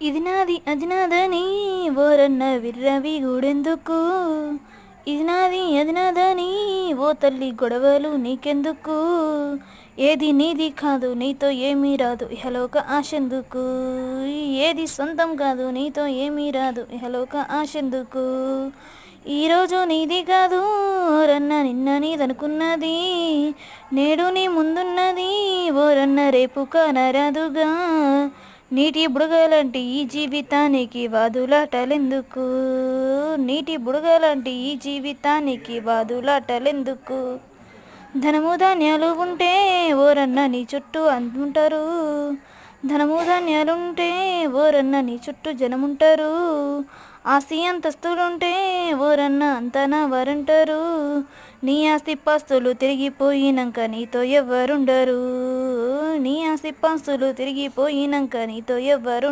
ఇది నాది అది నాదని ఓరన్న విర్రవి గూడెందుకు, ఇది నాది అది నాదని ఓ తల్లి గొడవలు నీకెందుకు, ఏది నీది కాదు నీతో ఏమీ రాదు ఇహలోక ఆశెందుకు, ఏది సొంతం కాదు నీతో ఏమీ రాదు ఇహలోక ఆశెందుకు, ఈరోజు నీది కాదు ఓరన్న నిన్న నీదనుకున్నది, నేడు నీ ముందున్నది ఓరన్న రేపు కానరాదుగా, నీటి బుడగలాంటి ఈ జీవితానికి వాదులాటలెందుకు, నీటి బుడగలాంటి ఈ జీవితానికి వాదులాటలెందుకు, ధనము ధాన్యాలు ఉంటే ఓరన్న నీ చుట్టూ అందుంటారు, ధనము ధాన్యాలుంటే ఓరన్న నీ చుట్టూ జనముంటారు, ఆస్తి అంతస్తులుంటే ఓరన్న అంతనా వారంటారు, నీ ఆస్తి పాస్తులు తిరిగిపోయినాక నీతో ఎవ్వరుండరు, నీ ఆస్తి పాస్తులు తిరిగిపోయినాక నీతో ఎవ్వరు